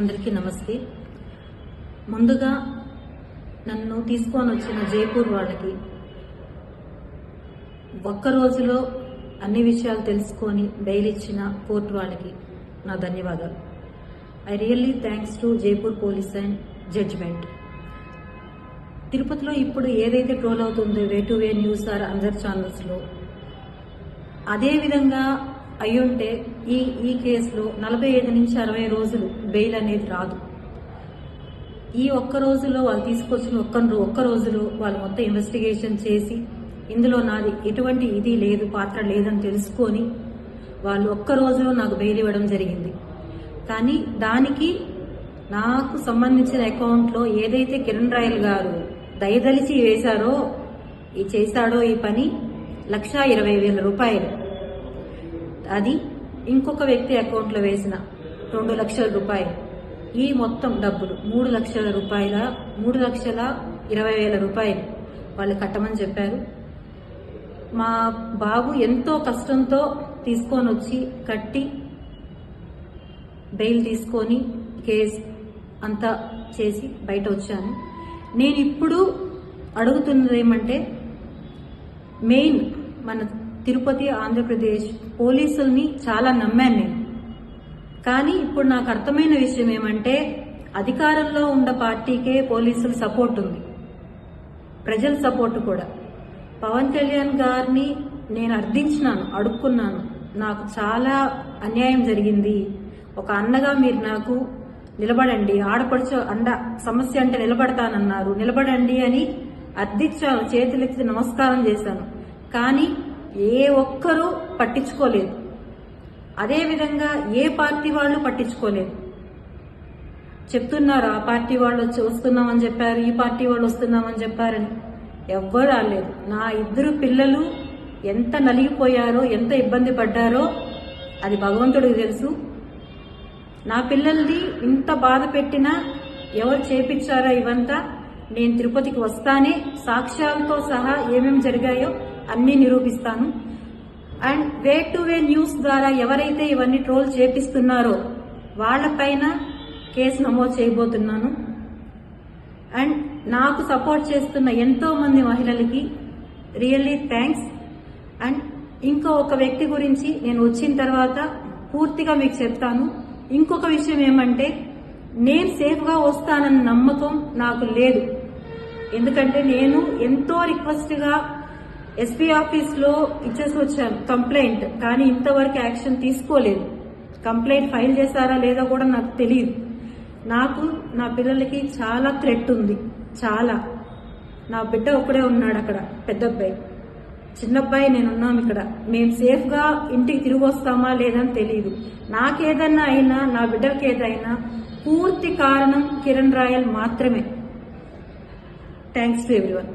అందరికీ నమస్తే. ముందుగా నన్ను తీసుకొని వచ్చిన జైపూర్ వాళ్ళకి ఒక్క రోజులో అన్ని విషయాలు తెలుసుకొని బెయిల్ ఇచ్చిన కోర్టు వాళ్ళకి నా ధన్యవాదాలు. I really thanks to Jaipur police and judgement. తిరుపతిలో ఇప్పుడు ఏదైతే ట్రోల్ అవుతుందో way to way news or other ఛానల్స్లో, అదే విధంగా అయ్యుంటే ఈ కేసులో 45 నుంచి 60 రోజులు బెయిల్ అనేది రాదు. ఈ ఒక్క రోజులో వాళ్ళు తీసుకొచ్చిన ఒక్క రోజులో వాళ్ళు మొత్తం ఇన్వెస్టిగేషన్ చేసి ఇందులో నాది ఎటువంటి ఇది లేదు, పాత్ర లేదని తెలుసుకొని వాళ్ళు ఒక్క రోజులో నాకు బెయిల్ ఇవ్వడం జరిగింది. కానీ దానికి నాకు సంబంధించిన అకౌంట్లో ఏదైతే కిరణ్ రాయల్ గారు దయదలిచి చేశాడో ఈ పని 1,20,000 రూపాయలు, అది ఇంకొక వ్యక్తి అకౌంట్లో వేసిన 2 లక్షల రూపాయలు, ఈ మొత్తం డబ్బులు 3 లక్షల రూపాయల 3,20,000 రూపాయలు వాళ్ళు కట్టమని చెప్పారు. మా బాబు ఎంతో కష్టంతో తీసుకొని వచ్చి కట్టి బెయిల్ తీసుకొని కేసు అంతా చేసి బయట వచ్చాను. నేను ఇప్పుడు అడుగుతున్నది ఏమంటే, మెయిన్ మన తిరుపతి ఆంధ్రప్రదేశ్ పోలీసుల్ని చాలా నమ్మాను నేను. కానీ ఇప్పుడు నాకు అర్థమైన విషయం ఏమంటే, అధికారంలో ఉన్న పార్టీకే పోలీసుల సపోర్ట్ ఉంది, ప్రజల సపోర్ట్ కూడా. పవన్ కళ్యాణ్ గారిని నేను అడుక్కున్నాను, నాకు చాలా అన్యాయం జరిగింది, ఒక అన్నగా మీరు నాకు నిలబడండి, ఆడపడుచు సమస్య అంటే నిలబడతానన్నారు, నిలబడండి అని అర్థించాను, చేతులెత్తి నమస్కారం చేశాను. కానీ ఏ ఒక్కరూ పట్టించుకోలేదు. అదేవిధంగా ఏ పార్టీ వాళ్ళు పట్టించుకోలేదు. చెప్తున్నారు ఆ పార్టీ వాళ్ళు వస్తున్నామని చెప్పారు, ఈ పార్టీ వాళ్ళు వస్తున్నామని చెప్పారని. ఎవ్వరు రాలేదు. నా 2 పిల్లలు ఎంత నలిగిపోయారో, ఎంత ఇబ్బంది పడ్డారో అది భగవంతుడికి తెలుసు. నా పిల్లల్ని ఇంత బాధ పెట్టినా ఎవరు చేపించారో ఇవంతా నేను తిరుపతికి వస్తానే సాక్ష్యాలతో సహా ఏమేమి జరిగాయో అన్నీ నిరూపిస్తాను. And way to way news ద్వారా ఎవరైతే ఇవన్నీ ట్రోల్ చేపిస్తున్నారో వాళ్లపైన కేసు నమోదు చేయబోతున్నాను. అండ్ నాకు సపోర్ట్ చేస్తున్న ఎంతో మంది మహిళలకి రియల్లీ థ్యాంక్స్. అండ్ ఒక వ్యక్తి గురించి నేను వచ్చిన తర్వాత పూర్తిగా మీకు చెప్తాను. ఇంకొక విషయం ఏమంటే, నేను సేఫ్గా వస్తానన్న నమ్మకం నాకు లేదు. ఎందుకంటే నేను ఎంతో రిక్వెస్ట్గా ఎస్పీ ఆఫీస్లో ఇచ్చేసి వచ్చాను కంప్లైంట్, కానీ ఇంతవరకు యాక్షన్ తీసుకోలేదు. కంప్లైంట్ ఫైల్ చేశారా లేదో కూడా నాకు తెలియదు. నాకు నా పిల్లలకి చాలా థ్రెట్ ఉంది, చాలా. నా బిడ్డ ఒకడే ఉన్నాడు అక్కడ, పెద్ద అబ్బాయి, చిన్నబ్బాయి నేనున్నాం ఇక్కడ. మేము సేఫ్గా ఇంటికి తిరిగి వస్తామా లేదని తెలియదు. నాకేదన్నా అయినా, నా బిడ్డలకి ఏదైనా పూర్తి కారణం కిరణ్ రాయల్ మాత్రమే. Thanks to everyone.